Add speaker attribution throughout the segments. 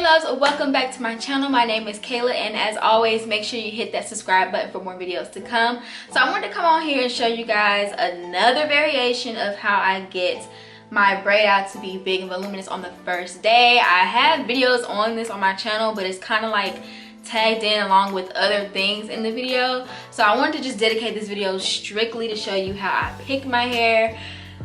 Speaker 1: loves, welcome back to my channel. My name is Kaela, and as always, make sure you hit that subscribe button for more videos to come. So I wanted to come on here and show you guys another variation of how I get my braid out to be big and voluminous on the first day. I have videos on this on my channel, but it's kind of like tagged in along with other things in the video. So I wanted to just dedicate this video strictly to show you how I pick my hair,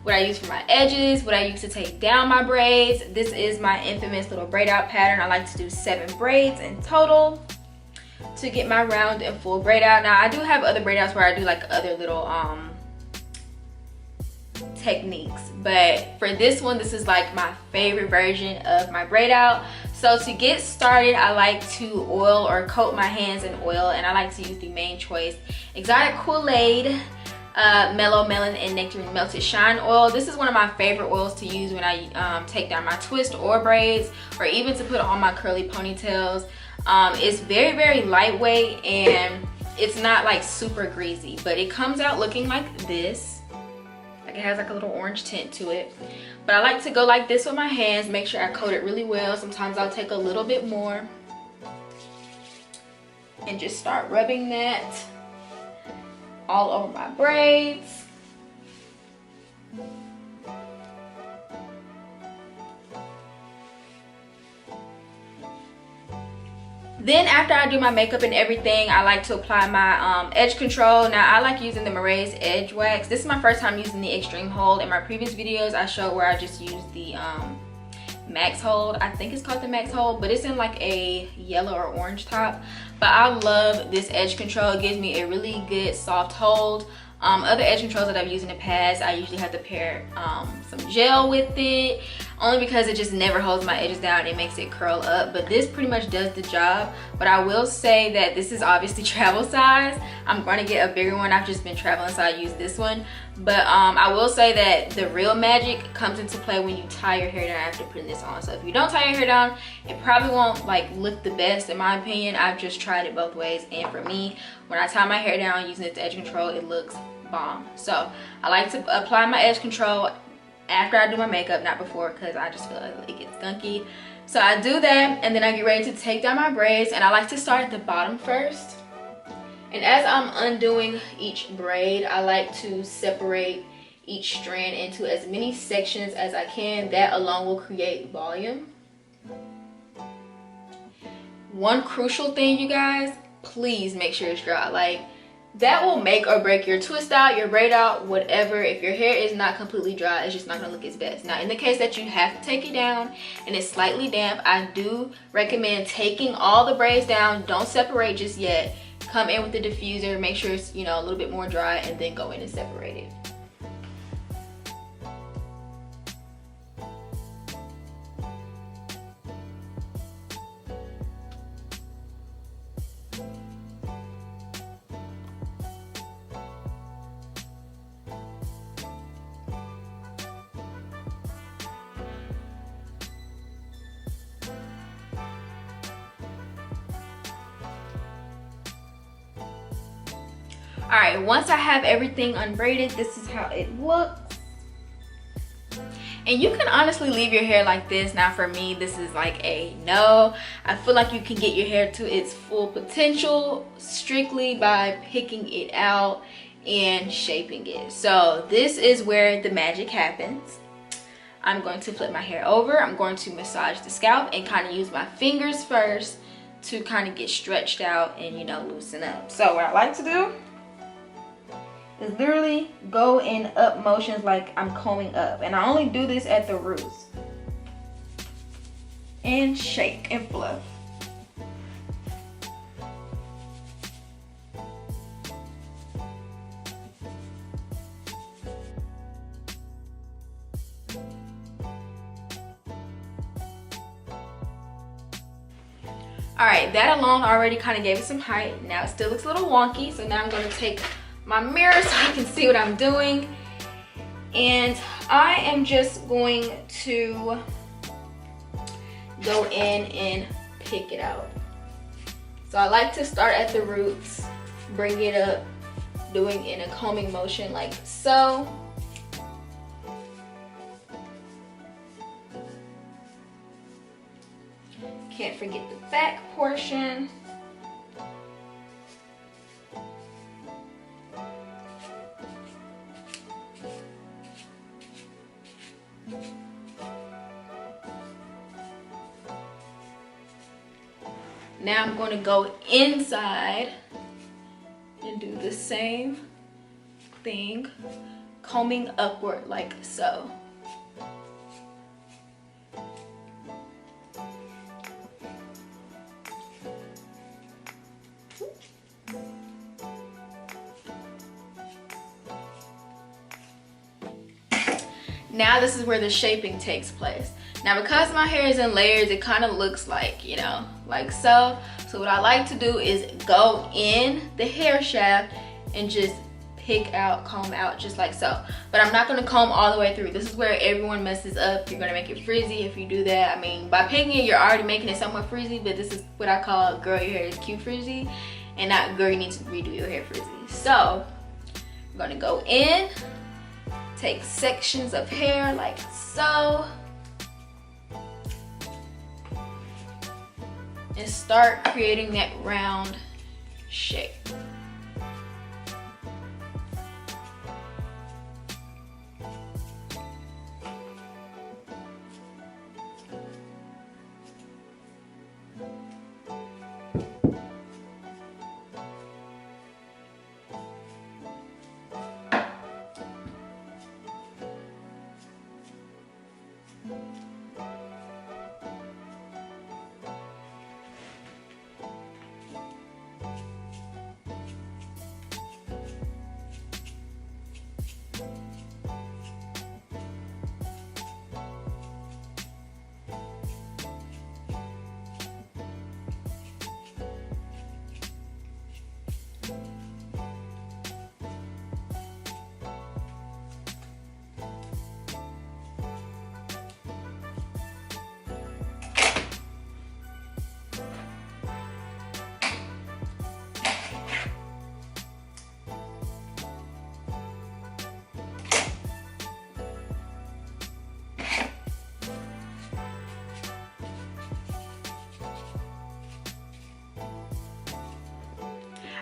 Speaker 1: what I use for my edges, what I use to take down my braids. This is my infamous little braid out pattern. I like to do 7 braids in total to get my round and full braid out. Now I do have other braid outs where I do like other little techniques, but for this one, this is like my favorite version of my braid out. So to get started, I like to oil or coat my hands in oil, and I like to use the Main Choice Exotic Kool-Aid Mellow Melon and Nectarine Melted Shine Oil. This is one of my favorite oils to use when I take down my twist or braids, or even to put on my curly ponytails. It's very, very lightweight, and it's not like super greasy, but it comes out looking like this. Like it has like a little orange tint to it. But I like to go like this with my hands, make sure I coat it really well. Sometimes I'll take a little bit more and just start rubbing that all over my braids. Then after I do my makeup and everything, I like to apply my edge control. Now I like using the Marae's Edge Wax. This is my first time using the Extreme Hold. In my previous videos, I showed where I just used the Max Hold. I think it's called the Max Hold, but it's in like a yellow or orange top. But I love this edge control. It gives me a really good soft hold. Other edge controls that I've used in the past, I usually have to pair some gel with it, only because it just never holds my edges down. It makes it curl up, but this pretty much does the job. But I will say that this is obviously travel size. I'm going to get a bigger one. I've just been traveling, so I use this one. But I will say that the real magic comes into play when you tie your hair down after putting this on. So if you don't tie your hair down, it probably won't like look the best in my opinion. I've just tried it both ways, and for me, when I tie my hair down using this edge control, it looks bomb. So I like to apply my edge control after I do my makeup, not before, because I just feel like it gets gunky. So I do that, and then I get ready to take down my braids, and I like to start at the bottom first. And as I'm undoing each braid, I like to separate each strand into as many sections as I can. That alone will create volume. One crucial thing, you guys, please make sure it's dry. Like, that will make or break your twist out, your braid out, whatever. If your hair is not completely dry, it's just not gonna look its best. Now, in the case that you have to take it down and it's slightly damp, I do recommend taking all the braids down. Don't separate just yet. Come in with the diffuser, make sure it's, you know, a little bit more dry, and then go in and separate it. All right, once I have everything unbraided, this is how it looks. And you can honestly leave your hair like this. Now for me, this is like a no. I feel like you can get your hair to its full potential strictly by picking it out and shaping it. So this is where the magic happens. I'm going to flip my hair over. I'm going to massage the scalp and kind of use my fingers first to kind of get stretched out and, you know, loosen up. So what I like to do is literally go in up motions like I'm combing up, and I only do this at the roots, and shake and fluff. All right, that alone already kind of gave it some height. Now it still looks a little wonky, so now I'm going to take my mirror so I can see what I'm doing, and I am just going to go in and pick it out. So I like to start at the roots, bring it up, doing in a combing motion like so. Can't forget the back portion. Now I'm going to go inside and do the same thing, combing upward like so. Now this is where the shaping takes place. Now because my hair is in layers, it kind of looks like, you know, like so. So what I like to do is go in the hair shaft and just pick out, comb out just like so. But I'm not going to comb all the way through. This is where everyone messes up. You're going to make it frizzy if you do that. I mean, by picking it, you're already making it somewhat frizzy, but this is what I call girl, your hair is cute frizzy, and not girl, you need to redo your hair frizzy. So I'm going to go in, take sections of hair like so, and start creating that round shape.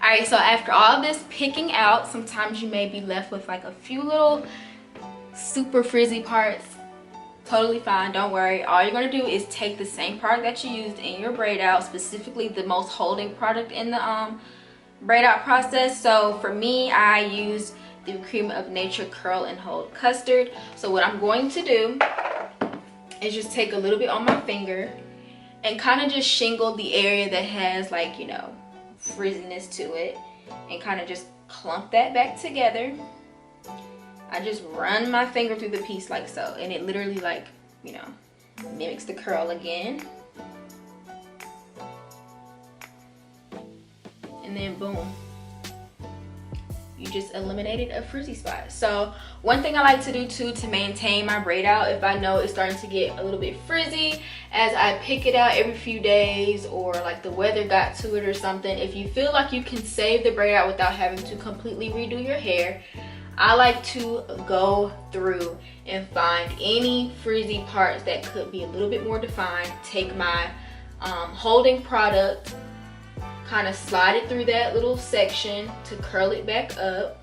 Speaker 1: Alright, so after all this picking out, sometimes you may be left with like a few little super frizzy parts. Totally fine, don't worry. All you're going to do is take the same product that you used in your braid out, specifically the most holding product in the braid out process. So for me, I used the Cream of Nature Curl and Hold Custard. So what I'm going to do is just take a little bit on my finger and kind of just shingle the area that has, like, you know, frizziness to it, and kind of just clump that back together. I just run my finger through the piece like so, and it literally, like, you know, mimics the curl again. And then boom, you just eliminated a frizzy spot. So one thing I like to do too to maintain my braid out, if I know it's starting to get a little bit frizzy as I pick it out every few days, or like the weather got to it or something, if you feel like you can save the braid out without having to completely redo your hair, I like to go through and find any frizzy parts that could be a little bit more defined, take my holding product, kind of slide it through that little section to curl it back up.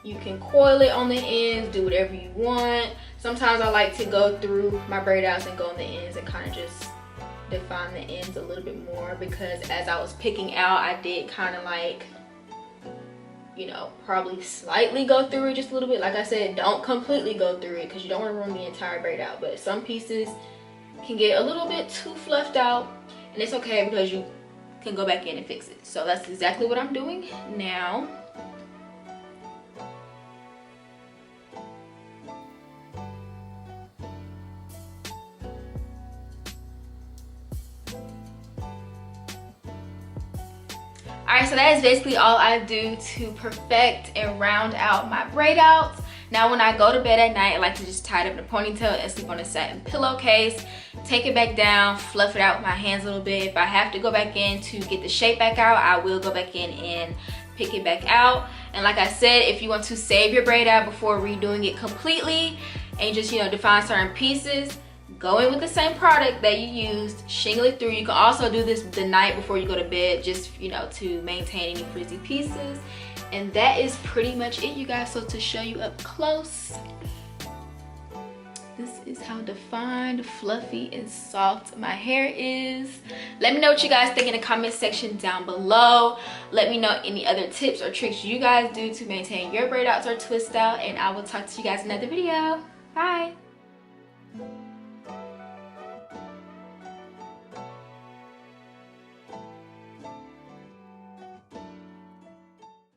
Speaker 1: You can coil it on the ends, do whatever you want. Sometimes I like to go through my braid outs and go on the ends and kind of just define the ends a little bit more, because as I was picking out, I did kind of like, you know, probably slightly go through it just a little bit. Like I said, don't completely go through it because you don't want to ruin the entire braid out, but some pieces can get a little bit too fluffed out, and it's okay because you can go back in and fix it. So that's exactly what I'm doing now. Alright, so that is basically all I do to perfect and round out my braid outs. Now when I go to bed at night, I like to just tie it up in a ponytail and sleep on a satin pillowcase. Take it back down, fluff it out with my hands a little bit. If I have to go back in to get the shape back out, I will go back in and pick it back out. And like I said, if you want to save your braid out before redoing it completely and just, you know, define certain pieces, go in with the same product that you used, shingle it through. You can also do this the night before you go to bed, just, you know, to maintain any frizzy pieces. And that is pretty much it, you guys. So to show you up close, this is how defined, fluffy, and soft my hair is. Let me know what you guys think in the comment section down below. Let me know any other tips or tricks you guys do to maintain your braid outs or twist out, and I will talk to you guys in another video. Bye.